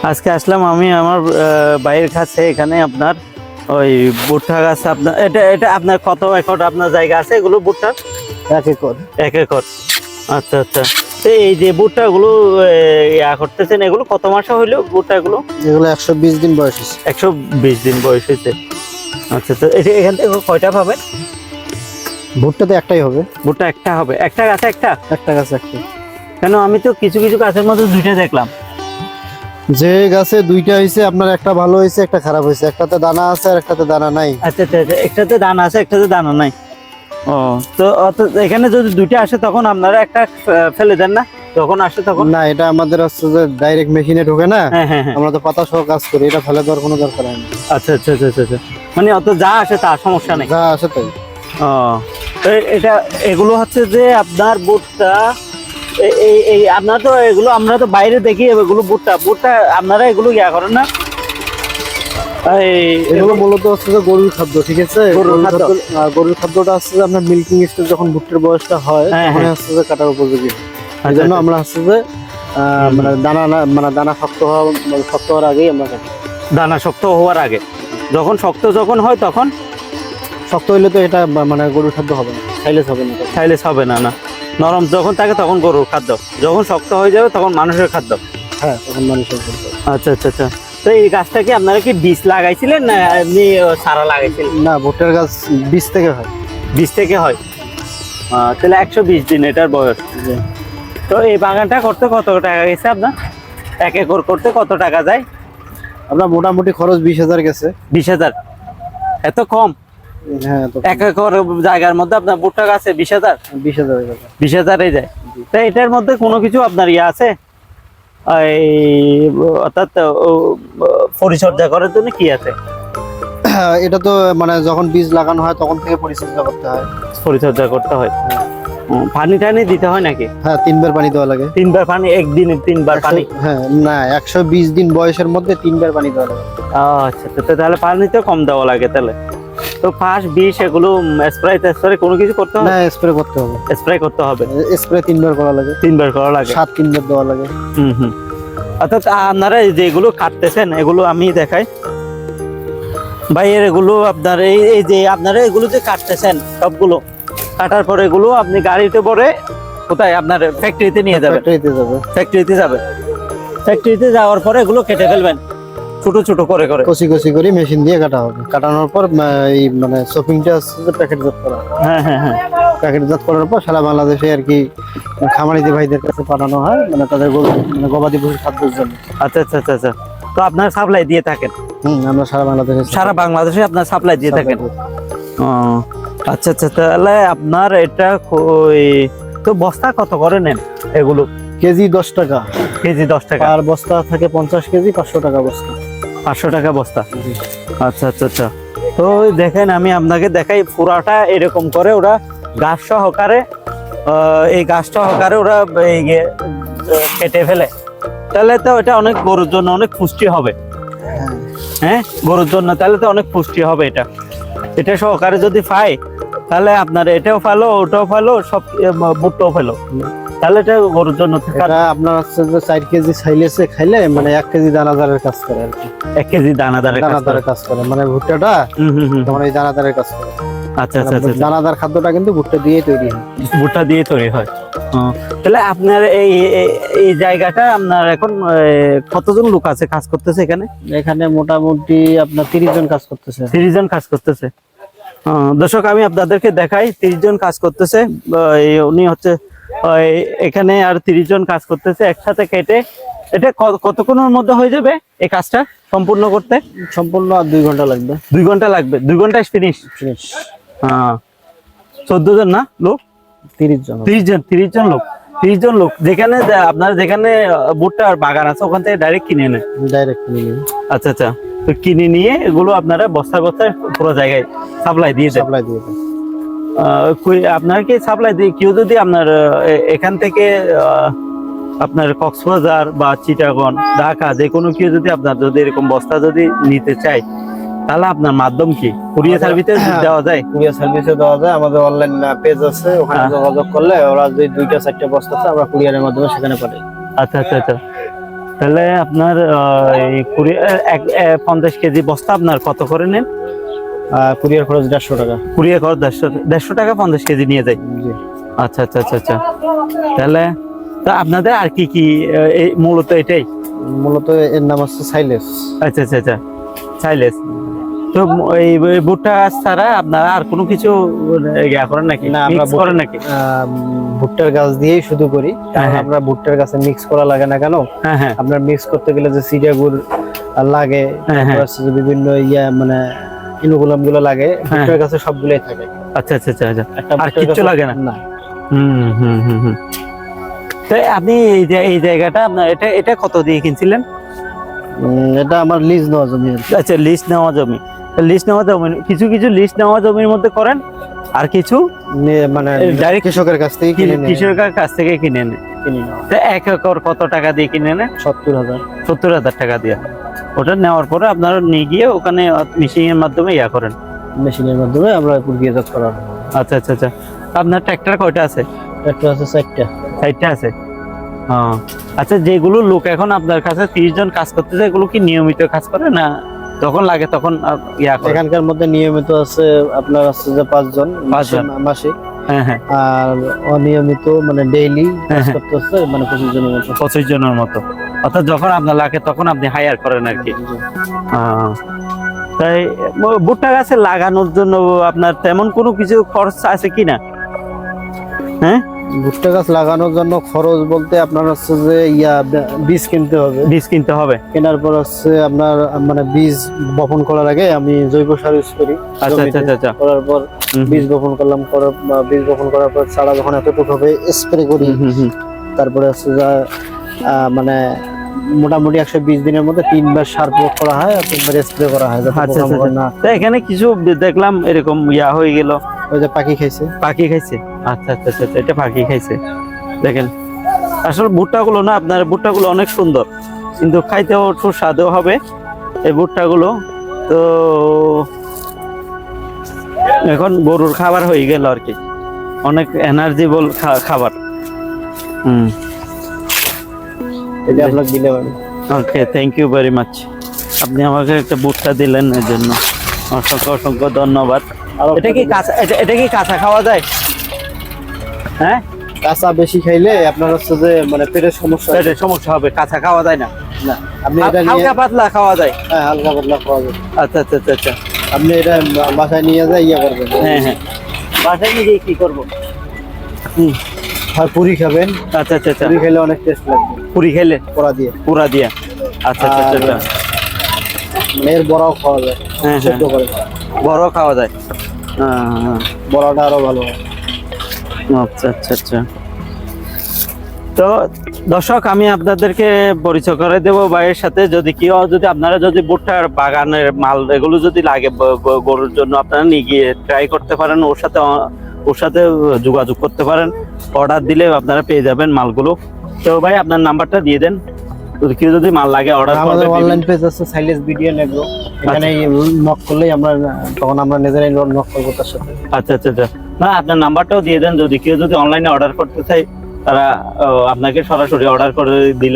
আজকে আসলাম আমি আমার ভাইয়ের কাছে। এখানে আপনার ওই ভুট্টা গাছ, আপনার এটা এটা আপনার কত একর আপনার জায়গা আছে এগুলো ভুট্টার? 1 একর। 1 একর। আচ্ছা আচ্ছা। তো এই যে ভুট্টা গুলো ইয়া করতেছেন, এগুলো কত মাসে হইলো ভুট্টা গুলো? এগুলো 120 দিন বয়স হয়েছে। 120 দিন বয়স হয়েছে। আচ্ছা, তো এখান থেকে কয়টা পাবেন? ভুট্টা তো একটাই হবে। ভুট্টা একটা হবে, একটা গাছে একটা? একটা গাছে একটা। কেন, আমি তো কিছু কিছু গাছের মধ্যে দুইটা দেখলাম। যে গাছে দুইটা হয়েছে আপনার, একটা ভালো হয়েছে একটা খারাপ হয়েছে, একটাতে দানা আছে আর একটাতে দানা নাই। আচ্ছা আচ্ছা আচ্ছা, একটাতে দানা আছে একটাতে দানা নাই। ও, তো এখানে যদি দুইটা আসে তখন আপনারা একটা ফেলে দেন না যখন আসে তখন? না, এটা আমাদের হচ্ছে যে ডাইরেক্ট মেশিনে ঢোকে না। হ্যাঁ হ্যাঁ হ্যাঁ। আমরা তো পাতা সহ কাজ করি, এটা ফেলে দেওয়ার কোনো দরকার হয় না। আচ্ছা আচ্ছা আচ্ছা আচ্ছা আচ্ছা। মানে অত যা আসে তার সমস্যা নেই। যা আছে তাই। ও, তো এটা এগুলো হচ্ছে যে আপনার ভুট্টা, এই এই আপনার তো এগুলো আমরা তো বাইরে দেখি এগুলো ভুট্টা ভুট্টা আপনারা এগুলো ইয়া করেন না? এগুলো মূলত হচ্ছে যে গরুর খাদ্য, ঠিক আছে? গরুর খাদ্য। গরুর খাদ্যটা হচ্ছে যে আপনার মিল্কিং স্টেজ, যখন ভুট্টার বয়সটা হয় হ্যাঁ, তখন হ্যাঁ। হচ্ছে যে কাটার উপযোগী। আচ্ছা, এই জন্য আচ্ছা। আমরা হচ্ছে যে মানে দানা শক্ত হওয়ার আগেই আমরা কাটি। দানা শক্ত হওয়ার আগে, যখন শক্ত যখন হয় তখন? শক্ত হইলে তো এটা মানে গরুর খাদ্য হবে না, সাইলেজ হবে না তখন। খাইলে হবে না, না নরম যখন থাকে তখন গরুর খাদ্য, যখন শক্ত হয়ে যাবে তখন মানুষের খাদ্য। হ্যাঁ, তখন মানুষের খাদ্য। আচ্ছা আচ্ছা আচ্ছা। তো এই গাছটা কি আপনারা কি বীজ লাগাইছিলেন না এমনি সারা লাগাইছিলেন? না, ভুট্টার গাছ বীজ থেকে হয়। বীজ থেকে হয়। তাহলে 120 দিন এটার বয়স। তো এই বাগানটা করতে কত টাকা গেছে আপনার? 1 একর করতে কত টাকা যায়? আপনার মোটামুটি খরচ 20,000 গেছে। 20,000? এত কম? হ্যাঁ, তো 1 একর জায়গার মধ্যে আপনার ভুট্টা গাছে 20,000? 20,000 গেছে। 20,000-এই যায়। তো এটার মধ্যে কোনো কিছু আপনার ইয়ে আছে এই, অর্থাৎ পরিচর্যা করার জন্য কি আছে? এটা তো মানে যখন বীজ লাগানো হয় তখন থেকে পরিচর্যা করতে হয়। পরিচর্যা করতে হয়। পানি টানি দিতে হয় নাকি? হ্যাঁ, 3 বার পানি দেওয়া লাগে। 3 বার পানি? একদিনে 3 বার পানি? হ্যাঁ, না, 120 দিন বয়সের মধ্যে 3 বার পানি দেওয়া লাগে। আচ্ছা, তো তাহলে পানি তো কম দেওয়া লাগে তাহলে। তো ফাঁস বিষ এগুলো স্প্রে কোনো কিছু করতে হবে? না, স্প্রে করতে হবে। স্প্রে করতে হবে। স্প্রে 3 বার করা লাগে। 3 বার করা লাগে। 3 বার দেওয়া লাগে। হুম হুম। অর্থাৎ আপনারা যেগুলো কাটতেছেন এগুলো আমি দেখাই ভাই, এগুলো আপনার এই এই যে আপনারা এগুলো যে কাটতেছেন সবগুলো কাটার পরে এগুলো আপনি গাড়িতে পরে কোথায় আপনার ফ্যাক্টরিতে নিয়ে যাবেন? ফ্যাক্টরিতে যাবে। ফ্যাক্টরিতে যাবে। ফ্যাক্টরিতে যাওয়ার পরে এগুলো কেটে ফেলবেন ছোট ছোট করে করে। কচি কচি করে মেশিন দিয়ে কাটা হবে। কাটানোর পর এই মানে শপিংটা প্যাকেটজাত করা হবে। হ্যাঁ হ্যাঁ হ্যাঁ। প্যাকেটজাত করার পর সারা বাংলাদেশে আর কি খামারিদের ভাইদের কাছে পাঠানো হয়, মানে তাদের মানে গবাদি পশুর খাদ্যের জন্য। আচ্ছা আচ্ছা আচ্ছা আচ্ছা। তো আপনার সাপ্লাই দিয়ে থাকেন? আমরা সারা বাংলাদেশে আপনার সাপ্লাই দিয়ে থাকেন? ও আচ্ছা আচ্ছা। তাহলে আপনার এটা তো বস্তা কত করে নেন এগুলো? কেজি 10 টাকা। কেজি 10 টাকা? আর বস্তা থাকে 50 কেজি, 500 টাকা বস্তা। 500 টাকা বস্তা? আচ্ছা আচ্ছা আচ্ছা। তো দেখেন আমি আপনাকে দেখাই, পুরাটা এরকম করে ওরা গাছ সহকারে, এই গাছ সহকারে ওরা এই কেটে ফেলে। তাহলে তো এটা অনেক গরুর জন্য অনেক পুষ্টি হবে। হ্যাঁ, গরুর জন্য তাহলে তো অনেক পুষ্টি হবে। এটা সহকারে যদি পাই তাহলে আপনার এটাও ফেলো ওটাও ফেলো সব ভুট্টাও ফেলো, তাহলে এটা গরুর জন্য আপনার হচ্ছে যে 4 কেজি সাইলেসে খাইলে মানে 1 কেজি দানাদারের কাজ করে আর কি। 1 কেজি দানাদারের কাজ করে মানে ভুট্টাটা তোমার এই দানাদারের কাজ করে। আচ্ছা আচ্ছা আচ্ছা। দানাদার খাদ্যটা কিন্তু ভুট্টা দিয়ে তৈরি হয়। ভুট্টা দিয়ে তৈরি হয়। তাহলে আপনার এই জায়গাটা আপনার এখন কতজন লোক আছে কাজ করতেছে এখানে? এখানে মোটামুটি আপনার 30 জন কাজ করতেছে। 30 জন কাজ করতেছে। দর্শক আমি আপনাদেরকে দেখাই, 30 জন কাজ করতেছে। উনি হচ্ছে এখানে আর 30 জন কাজ করতেছে একসাথে কেটে। এটা কতক্ষণের মধ্যে হয়ে যাবে এই কাজটা সম্পূর্ণ করতে? সম্পূর্ণ আর 2 ঘন্টা লাগবে। 2 ঘন্টা লাগবে? 2 ঘন্টায় ফিনিশ? হ্যাঁ। 14 জন না লোক? 30 জন। 30 জন লোক। 30 জন লোক যেখানে আপনার যেখানে ভুট্টার বাগান আছে ওখান থেকে ডাইরেক্ট কিনে নেন? ডাইরেক্ট কিনে নিয়ে। আচ্ছা আচ্ছা। তো কিনে নিয়ে এগুলো আপনারা বস্তায় বস্তায় পুরো জায়গায় সাপ্লাই দিয়ে দেন? সাপ্লাই দিয়ে দেন। আপনার কি সাপ্লাই দিয়ে কেউ যদি আপনার এখান থেকে আপনার কক্সবাজার বা চিটাগং ঢাকা যে কোনো কেউ যদি আপনার যদি এরকম বস্তা যদি নিতে চায় তাহলে আপনার মাধ্যম কি? কুরিয়ার সার্ভিসে দেওয়া যায়? কুরিয়ার সার্ভিসে দেওয়া যায়। আমাদের অনলাইন পেজ আছে, ওখানে যোগাযোগ করলে ওরা যদি 2টা 4টা বস্তা আছে আমরা কুরিয়ারের মাধ্যমে সেখানে পাঠাই। আচ্ছা আচ্ছা আচ্ছা। তাহলে আপনার এই 50 কেজি বস্তা আপনার কত করে নেন? কুরিয়ার খরচ 150 টাকা। কুরিয়ার খরচ 150 টাকা 50 কেজি নিয়ে যায়। জি। আচ্ছা আচ্ছা আচ্ছা আচ্ছা। তাহলে তা আপনাদের আর কি কি এই মূলত এটাই? মূলত এর নাম হচ্ছে সাইলেস। আচ্ছা আচ্ছা আচ্ছা, সাইলেস। তো এই ভুট্টা গাছ ছাড়া আপনারা আর কোনো কিছু ইয়া করেন নাকি? না, আমরা মিক্স করেন নাকি? ভুট্টার গাছ দিয়েই শুধু করি, কারণ হ্যাঁ। আমরা ভুট্টার গাছে মিক্স করা লাগে না কেন? হ্যাঁ হ্যাঁ আপনার মিক্স করতে গেলে যে সিডা গুড় লাগে, হ্যাঁ, তারপর হ্যাঁ। হচ্ছে যে বিভিন্ন মানে ইনোকুলাম গুলো লাগে, ভুট্টার গাছে সবগুলোই থাকে। আচ্ছা আচ্ছা আচ্ছা আচ্ছা। একটা আর ভুট্টার কিচ্ছু গাছে- লাগে না? না। হুম হুম হুম হুম। তো আপনি এই জায়গাটা আপনার এটা কত দিয়ে কিনছিলেন? এটা আমার লিজ নেওয়া জমি আর কি। আচ্ছা, লিস্ট নেওয়া জমি। লিস্ট নেওয়া জমি, কিছু কিছু লিস্ট নেওয়া জমির মধ্যে করেন, আর কিছু মানে ডাইরেক্ট কৃষকের কাছ থেকে কিনে নিয়ে কৃষকের কাছ থেকে কিনে নেন। কিনে নেওয়া। তো 1 একর কত টাকা দিয়ে কিনে নেন? 70,000। 70,000 টাকা দিয়ে। ওটা নেওয়ার পরে আপনারা নিয়ে গিয়ে ওখানে মেশিং এর মাধ্যমে ইয়া করেন। মেশিনের মাধ্যমে আমরা প্রক্রিয়াজাত করা হয়। আচ্ছা আচ্ছা আচ্ছা। আপনার ট্র্যাক্টর কয়টা আছে? একটা আছে 4টা। 4টা আছে। আচ্ছা, যেগুলো লোক এখন আপনার কাছে 30 জন কাজ করতেছে, এগুলো কি নিয়মিত কাজ করে না যখন লাগে তখন ইয়া করে? এখানকার মধ্যে নিয়মিত আছে আপনার আছে যে 5 জন 5 জন। মাসে, হ্যাঁ হ্যাঁ আর অনিয়মিত মানে ডেইলি কাজ হ্যাঁ। করতেছে মানে 25 জনের মতো। 25 জনের মতো। অর্থাৎ যখন আপনার লাগে তখন আপনি হায়ার করেন আর কি। জি। তাই ভুট্টা গাছে লাগানোর জন্য আপনার তেমন কোনো কিছু খরচ আছে কিনা? হ্যাঁ, ভুট্টা গাছ লাগানোর জন্য খরচ বলতে আপনার হচ্ছে যে বীজ কিনতে হবে। বীজ কিনতে হবে। কেনার পর হচ্ছে আপনার মানে বীজ বপন করার আগে আমি জৈব সার ইউজ করি। আচ্ছা আচ্ছা জমিতে। আচ্ছা। করার পর হুম, বীজ বপন করলাম, বীজ বপন করার পর চারা যখন এতটুকু হবে স্প্রে করি। হুম, হুম, হুম। তারপরে হচ্ছে যে মানে মোটামুটি 120 দিনের মধ্যে 3 বার সার প্রয়োগ করা হয় আর 3 বার স্প্রে করা হয়, যাতে আচ্ছা পোকামাকড় আচ্ছা। না। তো এখানে কিছু দেখলাম এরকম ইয়া হয়ে গেল, ওই যে পাখি খাইছে। পাখি খাইছে। আচ্ছা আচ্ছা আচ্ছা, এটা পাখি খাইছে। দেখেন, আসলে ভুট্টাগুলো না, আপনার ভুট্টাগুলো অনেক সুন্দর, কিন্তু খাইতেও সুস্বাদু হবে এই ভুট্টাগুলো। তো এখন গরুর খাবার হয়ে গেল আর কি, অনেক এনার্জি বল খাবার। হুম, এটা আপনাকে দিলে হবে। ওকে, থ্যাংক ইউ ভেরি মাচ। আপনি আমাকে একটা ভুট্টা দিলেন, এর জন্য অসংখ্য অসংখ্য ধন্যবাদ। এটা কি কাঁচা, এটা কি কাঁচা খাওয়া যায়? হ্যাঁ, কাঁচা বেশি খাইলে আপনার হচ্ছে যে মানে পেটের সমস্যা হয়। পেটের সমস্যা হবে, কাঁচা খাওয়া যায় না। না, আপনি এটা নিয়ে হালকা পাতলা খাওয়া যায়। হ্যাঁ, হালকা পাতলা খাওয়া যাবে। আচ্ছা আচ্ছা আচ্ছা আচ্ছা। আপনি এটা বাসায় নিয়ে যায় করবেন। হ্যাঁ হ্যাঁ, বাসায় নিয়ে গিয়ে কি করবো? আর পুরি খাবেন। আচ্ছা আচ্ছা আচ্ছা। পুরি খেলে অনেক টেস্ট লাগবে, পুরি খেলে পোড়া দিয়ে। পুরা দিয়া। আচ্ছা আচ্ছা আচ্ছা আচ্ছা। মানে এর বড়াও খাওয়া যায়, হ্যাঁ সেদ্ধ হ্যাঁ, করে। বড় খাওয়া যায়। হ্যাঁ, বড়াটা আরো ভালো হয়। আচ্ছা আচ্ছা আচ্ছা। তো দর্শক, আমি আপনাদেরকে পরিচয় করে দেবো ভাইয়ের সাথে। যদি আপনারা যদি ভুট্টার বাগানের মাল এগুলো যদি লাগে গরুর জন্য, আপনারা নিয়ে গিয়ে ট্রাই করতে পারেন, ওর সাথে যোগাযোগ করতে পারেন। অর্ডার দিলে আপনারা পেয়ে যাবেন মালগুলো। তো ভাই, আপনার নাম্বারটা দিয়ে দেন, কেউ যদি মাল লাগে অর্ডার আমাদের করবে। অনলাইন পেজ আছে সাইলেস ভিডিও নেগ্রো, এখানে নক করলেই তখন আমরা নিজেরাই নক করবো তার সাথে। আচ্ছা আচ্ছা আচ্ছা। না, আপনার নাম্বারটাও দিয়ে দেন, যদি কেউ অনলাইনে অর্ডার করতে চায়, তারা আপনাকে সরাসরি অর্ডার করে দিল।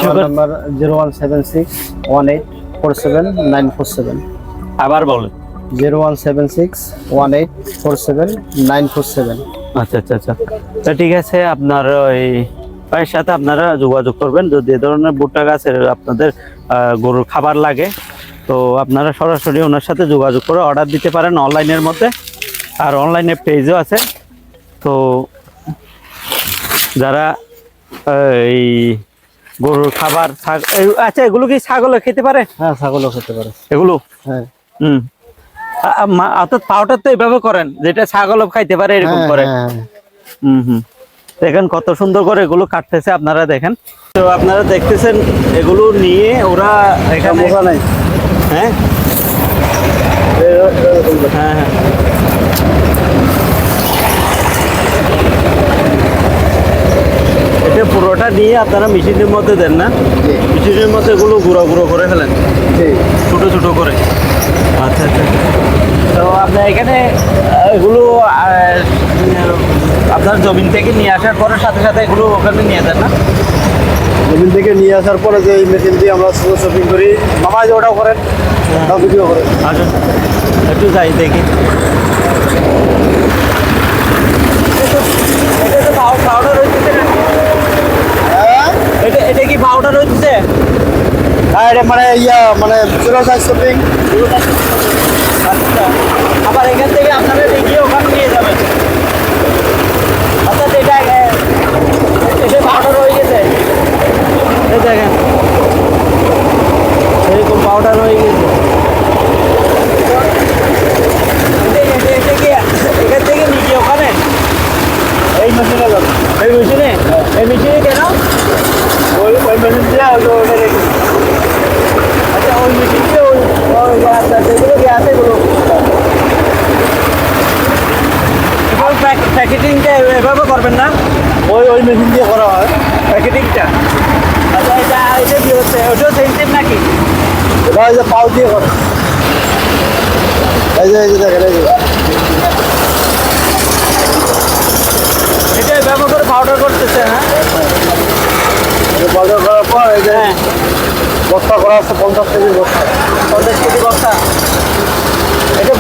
আমার নাম্বার 01761847947। আবার বলেন। 01761847947। আচ্ছা আচ্ছা আচ্ছা। তো ঠিক আছে, আপনার ওই ভাইয়ের সাথে আপনারা যোগাযোগ করবেন যদি এ ধরনের ভুট্টা গাছের আপনাদের গরুর খাবার লাগে। তো আপনারা সরাসরি ওনার সাথে যোগাযোগ করে অর্ডার দিতে পারেন অনলাইনের মধ্যে, আর অনলাইনে পেজও আছে। তো যারা এই গরুর খাবার, আচ্ছা, এগুলো কি ছাগলে খেতে পারে? হ্যাঁ, ছাগলও খেতে পারে এগুলো। হ্যাঁ। অর্থাৎ পাউডার তো এইভাবে করেন যেটা ছাগলও খাইতে পারে, এরকম করে। হুম হুম। দেখেন কত সুন্দর করে এগুলো কাটতেছে, আপনারা দেখেন। তো আপনারা দেখতেছেন এগুলো নিয়ে ওরা এখানে। হ্যাঁ হ্যাঁ হ্যাঁ, এটা পুরোটা নিয়ে আপনারা মেশিনের মধ্যে দেন না? মেশিনের মধ্যে এগুলো গুঁড়ো গুঁড়ো করে ফেলেন, ছোট ছোট করে। আচ্ছা আচ্ছা। তো আপনার এখানে এগুলো আপনার জমিন থেকে নিয়ে আসার পরে সাথে সাথে এগুলো ওখানে নিয়ে যান না? মেশিন থেকে নিয়ে আসার পরে যে এই মেশিন দিয়ে আমরা শপিং করি, মামা যে ওটাও করেন, ওটাও ভিডিও করেন। আসুন একটু যাই দেখি। এটা তো পাউডার হইতেছে না? হ্যাঁ, এটা কি পাউডার হইতেছে? হ্যাঁ, এটা মানে মানে জিরো সাইজ শপিং। আচ্ছা, আবার এখান থেকে আপনারা দেখিয়ে ওখানে নিয়ে যাবেন। অর্থাৎ এটা পাউডার হয়ে গেছে, এই দেখেন এরকম পাউডার হয়ে গেছে। এটা কি এখান থেকে নিয়ে গিয়ে ওখানে এই মেশিনে যাবে, এই মেশিনে? এই মেশিনে কেন? ওই মেশিন দিয়ে ওটা রেখে। আচ্ছা, ওই মেশিন দিয়ে যেগুলো গ্যাস এগুলো প্যাকেটিংটা এভাবে করবেন না? ওই মেশিন দিয়ে করা হয় প্যাকেটিংটা। আচ্ছা, এটা কি হচ্ছে? ওটাও সেন্সিভ নাকি? এটা ওই যে পাউ দিয়ে করে। এই যে দেখেন, এই যে এটা ব্যবহার করে পাউডার করতেছে। হ্যাঁ, পাউডার করার পর এই যে হ্যাঁ, বস্তা করা আছে 50 কেজি বস্তা। 50 কেজি বস্তা। এটা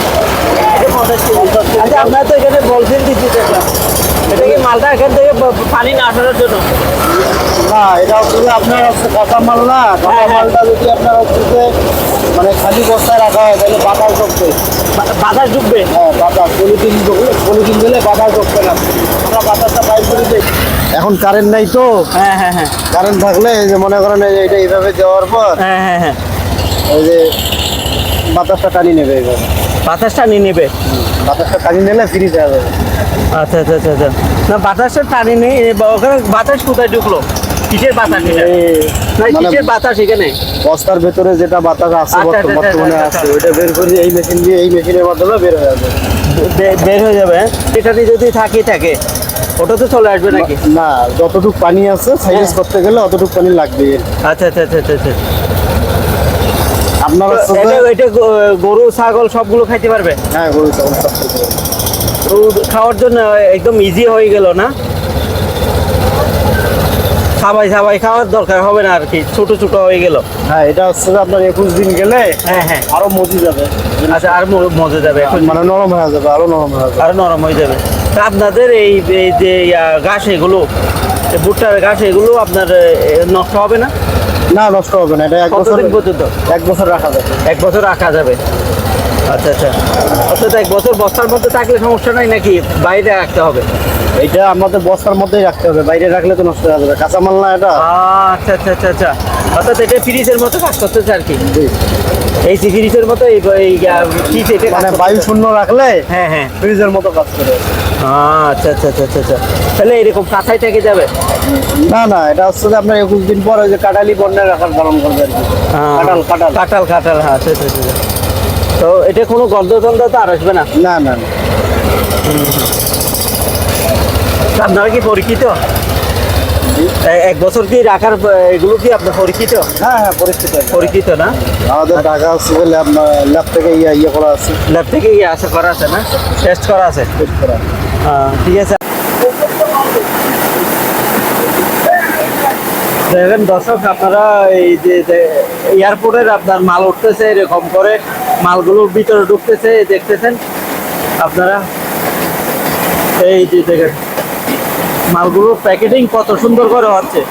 50 কেজি। আচ্ছা, আপনারা তো এখানে বলছেন দিচ্ছি দেখলাম, এটা কি মালটা এখান থেকে পানি না আসানোর জন্য? না, এটা হচ্ছে যে আপনার হচ্ছে কাঁচা মাল না, কাঁচা হ্যাঁ, হ্যাঁ। মালটা যদি আপনার হচ্ছে যে মানে খালি বস্তায় রাখা হয় তাহলে বাতাস ঢুকবে। বাতাস ঢুকবে? হ্যাঁ, বাতাস পলিথিন দিলে বাতাস ঢুকবে না, আমরা বাতাসটা বাইর করে দিই। এখন কারেন্ট নাই তো, হ্যাঁ, হ্যাঁ, হ্যাঁ, কারেন্ট থাকলে এই যে মনে করেন এই যে এটা এইভাবে দেওয়ার পর হ্যাঁ, হ্যাঁ, হ্যাঁ, এই যে বাতাসটা টানি নেবে এইভাবে। বাতাসটা নিয়ে নেবে। বাতাসটা টানি নিলে ফ্রিজ হয়ে যাবে। আচ্ছা, আচ্ছা, আচ্ছা, আচ্ছা। না, বাতাসটা টানি নেই। ওখানে বাতাস কোথায় ঢুকলো? কিসের বাতাস এটা? না, মানে কিসের বাতাস এখানে? বস্তার ভেতরে যেটা বাতাস আছে আচ্ছা, আচ্ছা, বর্তমানে আচ্ছা, আছে, ওইটা বের করে এই মেশিন দিয়ে এই মেশিনের মাধ্যমে বের হয়ে যাবে। বের হয়ে যাবে। এটাতে যদি থাকে ওটা তো চলে আসবে নাকি? না, যতটুকু পানি আছে সাইজ করতে গেলে অতটুকু পানি লাগবে। আচ্ছা, আচ্ছা, আচ্ছা, আচ্ছা, আচ্ছা। আপনার হচ্ছে যে এটা গরু ছাগল সবগুলো খাইতে পারবে? হ্যাঁ, গরু ছাগল সব কিছু। তো খাওয়ার জন্য একদম ইজি হয়ে গেল না? সবাই খাওয়ার দরকার হবে না আর কি, ছোট ছোট হয়ে গেল। হ্যাঁ, এটা হচ্ছে যে আপনার 21 দিন গেলে হ্যাঁ, হ্যাঁ। আরো মজি যাবে, আচ্ছা, আর মজে যাবে এখন, মানে নরম হয়ে যাবে, আরো নরম হয়ে যাবে। আরো নরম হয়ে যাবে। তা আপনাদের এই এই যে ঘাস এগুলো, ভুট্টার ঘাস এগুলো আপনার নষ্ট হবে না? না, নষ্ট হবে না, এটা 1 বছর কতদিন পর্যন্ত? 1 বছর রাখা যাবে। 1 বছর রাখা যাবে। আচ্ছা, আচ্ছা। অর্থাৎ 1 বছর বস্তার মধ্যে থাকলে সমস্যা নাই নাকি? বাইরে রাখতে হবে? এটা আমাদের বস্তার মধ্যেই রাখতে হবে, বাইরে রাখলে তো নষ্ট হয়ে যাবে, কাঁচা মাল না এটা। আচ্ছা, আচ্ছা, আচ্ছা, আচ্ছা। অর্থাৎ এটা ফ্রিজের মতো কাজ করতেছে আর কি। জি। এই ফ্রিজের মতো ফ্রিজ এটা মানে বায়ু শূন্য রাখলে হ্যাঁ, হ্যাঁ। ফ্রিজের মতো কাজ করে। আচ্ছা, আচ্ছা, আচ্ছা, আচ্ছা, আচ্ছা। তাহলে এরকম কাঁচাই থেকে যাবে? না, না, এটা হচ্ছে যে আপনার 21 দিন পর ওই যে কাটালি বন্যা রাখার পালন করবে আর কি। কাঁঠাল। হ্যাঁ, আচ্ছা, আচ্ছা, আচ্ছা। তো এটা কোনো গন্ধ টন্ধ তো আর আসবে না? না, না, না। আপনারা কি পরিচিত? 1 বছর কি রাখার এগুলো কি আপনার পরিচিত? হ্যাঁ, হ্যাঁ, পরিস্থিতি পরিচিত না? আমাদের ঢাকা হচ্ছে যে ল্যাব থেকে ইয়ে করা আছে, ল্যাব থেকে আছে করা আছে না? টেস্ট করা আছে? টেস্ট করা। ঠিক আছে। দেখেন দর্শক, আপনারা এই যে এয়ারপোর্টের আপনার মাল উঠতেছে এরকম করে, মালগুলোর ভিতরে ঢুকতেছে, দেখতেছেন আপনারা। এই যে দেখেন মালগুলোর প্যাকেটিং কত সুন্দর করে হচ্ছে।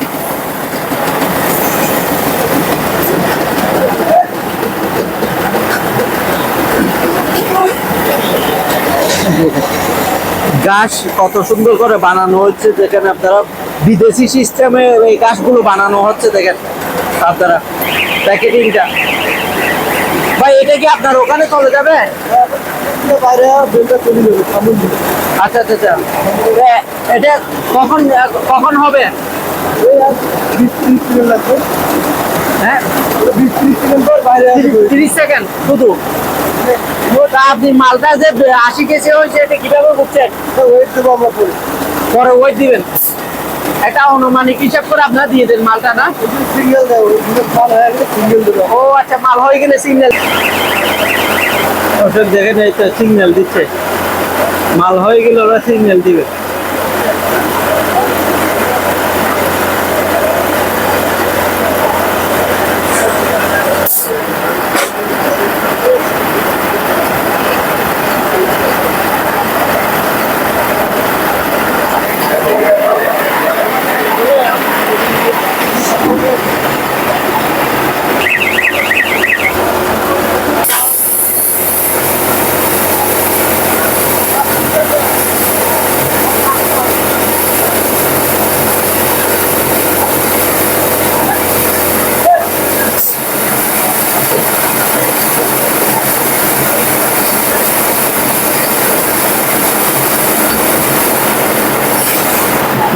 গাছ কত সুন্দর করে বানানো হচ্ছে, যেখানে আপনারা বিদেশি সিস্টেমে এই গাছগুলো বানানো হচ্ছে। দেখেন আপনারা প্যাকেটিংটা। ভাই, এটা কি আপনার ওখানে চলে যাবে? বাইরে বিলটা চলে যাবে, সামনে দিকে। আচ্ছা, আচ্ছা, আচ্ছা। এটা কখন হবে? 20-30 সেকেন্ড লাগবে। হ্যাঁ, 20-30 সেকেন্ড পর বাইরে আসবে। 30 সেকেন্ড শুধু? তা আপনি মালটা যে 80 কেজি হয়েছে এটা কিভাবে বুঝছেন? ওয়েট দেবো আমরা পরে। পরে ওয়েট দিবেন? একটা অনুমানিক হিসাব করে আপনারা দিয়ে দেন মালটা না? সিঙ্গেল দেবো, মাল হয়ে গেলে সিঙ্গেল দেবো। ও আচ্ছা, মাল হয়ে গেলে সিগন্যাল। ওষুধ দেখেন, এই তো সিগন্যাল দিচ্ছে, মাল হয়ে গেলে ওরা সিগন্যাল দিবে।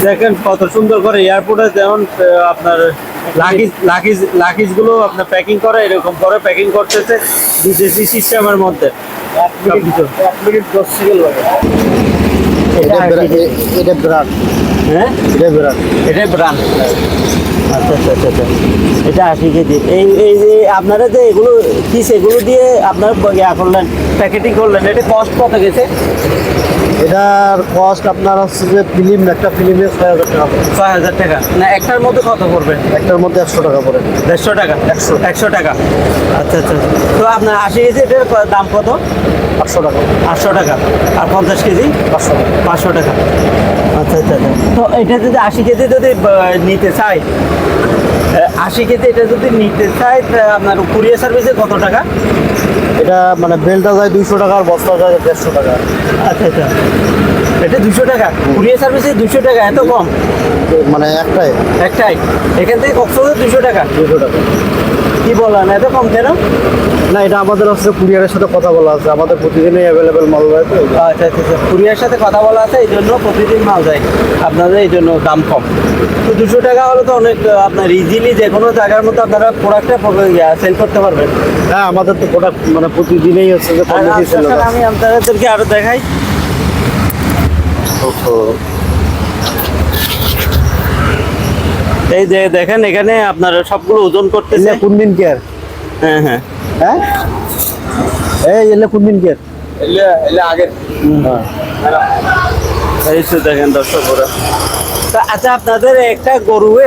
দেখেন কত সুন্দর করে এয়ারপোর্টে যেমন আপনার লাগেজ গুলো আপনার প্যাকিং করে এরকম করে প্যাকিং করতেছে বিদেশি সিস্টেমের মধ্যে। এটা ব্র্যান্ড, হ্যাঁ এটা ব্র্যান্ড। এটাই ব্রান্ড। আচ্ছা আচ্ছা আচ্ছা আচ্ছা, এটা 80 কেজি। এই যে আপনারা যে এগুলো পিস এগুলো দিয়ে আপনারা ইয়া করলেন, প্যাকেটিং করলেন, এটা কস্ট কত গেছে? এটার কস্ট আপনার হচ্ছে যে একটা ফিল্মে 6,000 টাকা পড়ে। 6,000 টাকা না, একটার মধ্যে কত পড়বে? একটার মধ্যে 100 টাকা পড়ে। 150 টাকা? 100 টাকা। আচ্ছা আচ্ছা, তো আপনার 80 কেজি এটার দাম কত? 800 টাকা। 800 টাকা। আর 50 কেজি? 500 টাকা। 500 টাকা। আচ্ছা আচ্ছা আচ্ছা, তো এটা যদি 80 কেজি যদি নিতে চাই, 80 কেজি এটা যদি নিতে চাই, আপনার কুরিয়ার সার্ভিসে কত টাকা? এটা মানে বেলটা যায় 200 টাকা আর বস্তা যায় 150 টাকা। আচ্ছা আচ্ছা, এটা 200 টাকা কুরিয়ার সার্ভিসে? 200 টাকা, এত কম? মানে একটাই এখান থেকে কক্সবাজার 200 টাকা? 200 টাকা। কি বলেন, এত কম কেন? না, এটা আমাদের হচ্ছে কুরিয়ারের সাথে কথা বলা আছে, আমাদের প্রতিদিনই অ্যাভেলেবেল মাল যায় তো। আচ্ছা আচ্ছা আচ্ছা, কুরিয়ার সাথে কথা বলা আছে, এই জন্য প্রতিদিন মাল যায় আপনাদের, এই জন্য দাম কম। তো 200 টাকা হলে তো অনেক, আপনার ইজিলি যে কোনো জায়গার মধ্যে আপনারা প্রোডাক্টটা সেল করতে পারবেন। হ্যাঁ, আমাদের তো প্রোডাক্ট মানে প্রতিদিনই হচ্ছে যে কম বেশি সেল হয়। আমি আপনাদেরকে আরো দেখাই। এই যে দেখেন এখানে আপনার সবগুলো ওজন করতেছে। কোন দিন কেয়ার? হ্যাঁ হ্যাঁ হ্যাঁ, এই এলে কোন দিন কেয়ার? এলে আগে। এই তো দেখেন দর্শক ওরা। আচ্ছা, আপনাদের একটা গরুয়ে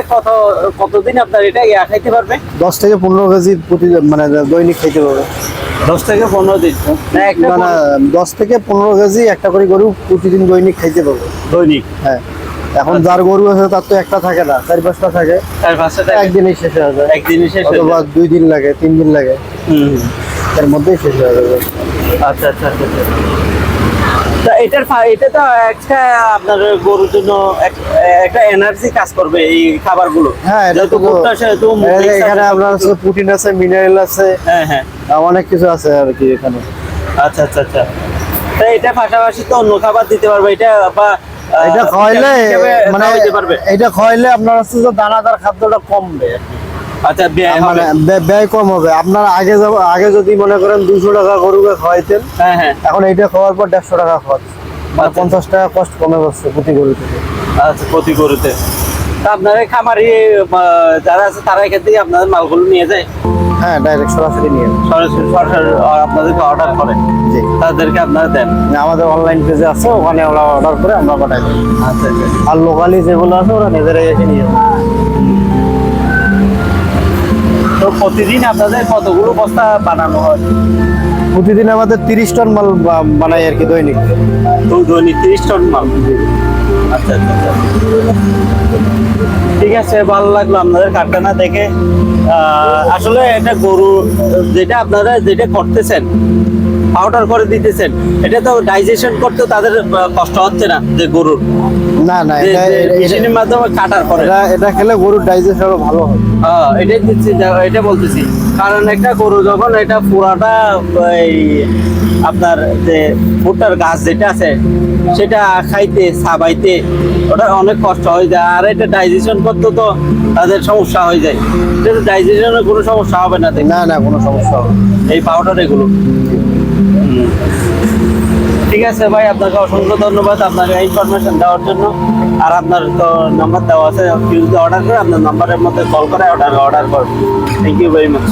কতদিন আপনার এটা খাইতে পারবে? 10 থেকে 15 কেজি মানে দৈনিক খাইতে পারবে। 10 থেকে 15 দিন না, একটা না 10 থেকে 15 কেজি একটা করে গরু প্রতিদিন দৈনিক খাইতে পারবে। দৈনিক? হ্যাঁ, এখন যার গরু আছে তার তো একটা থাকে না, 4-5টা থাকে। 4-5টা একদিনই শেষ হয়ে যায়। একদিনই শেষ হয়ে অথবা যায়। 2 দিন লাগে, 3 দিন লাগে, এর মধ্যেই শেষ হয়ে যাবে। আচ্ছা আচ্ছা আচ্ছা আচ্ছা। তা এটা তো একটা আপনার গরুর জন্য একটা এনার্জি কাজ করবে এই খাবারগুলো। হ্যাঁ, এটা তো এখানে আপনার আছে প্রোটিন আছে, মিনারেল আছে, হ্যাঁ হ্যাঁ, অনেক কিছু আছে আর কি এখানে। আচ্ছা আচ্ছা আচ্ছা, তা এটা পাশাপাশি তো অন্য খাবার দিতে পারবে এটা, বা এটা খাওয়াইলে মানে দিতে পারবে? এটা খাওয়াইলে আপনার হচ্ছে যে দানাদার খাদ্যটা কমবে। আচ্ছা, ব্যয় হবে? মানে ব্যয় কম হবে। আপনার আগে যদি মনে করেন 200 টাকা গরুকে খাওয়াইতেন, হ্যাঁ হ্যাঁ, এখন এইটা খাওয়ার পর 150 টাকা খরচ, মানে আচ্ছা। 50 টাকা কষ্ট কমে যাচ্ছে প্রতি গরু থেকে। আচ্ছা, প্রতি গরুতে। তা আপনার এই খামারি যারা আছে তারা এখান থেকে আপনাদের মালগুলো নিয়ে যায়? হ্যাঁ, ডাইরেক্ট সরাসরি নিয়ে সরাসরি আপনাদেরকে অর্ডার করে? জি, তাদেরকে আপনারা দেন? আমাদের অনলাইন পেজে আছে, ওখানে ওরা অর্ডার করে আমরা পাঠাই দিই। আচ্ছা আচ্ছা, আর লোকালি যেগুলো আছে ওরা নিজেরাই এসে নিয়ে যায়। তো প্রতিদিন আপনাদের কতগুলো বস্তা বানানো হয়? প্রতিদিন আমাদের 30 টন মাল বানাই আর কি দৈনিক। তো দৈনিক 30 টন মাল? আচ্ছা আচ্ছা আচ্ছা, ঠিক আছে, ভালো লাগলো আপনাদের কারখানা দেখে। আসলে এটা গরু যেটা আপনারা যেটা করতেছেন, পাউডার করে দিতেছেন, এটা তো ডাইজেশন করতে তাদের কষ্ট হচ্ছে না যে গরুর? না না, মেশিনের মাধ্যমে কাটার পরে এটা খেলে গরুর ডাইজেশন আরো ভালো হয়। এটাই দিচ্ছি, এটা বলতেছি। কারণ একটা গরু যখন এটা পুরাটা এই আপনার যে ভুট্টার গাছ যেটা আছে সেটা খাইতে সাবাইতে ওটা অনেক কষ্ট হয়ে যায়, আর এটা ডাইজেশন করতে তো তাদের সমস্যা হয়ে যায়। এটা ডাইজেশনের কোনো সমস্যা হবে না? না না, কোনো সমস্যা হবে এই পাউডার এগুলো। ঠিক আছে ভাই, আপনাকে অসংখ্য ধন্যবাদ আপনাকে ইনফরমেশন দেওয়ার জন্য। আর আপনার তো নাম্বার দেওয়া আছে, কেউ যদি অর্ডার করে আপনার নাম্বারের মধ্যে কল করে অর্ডার করবেন। Thank you very much.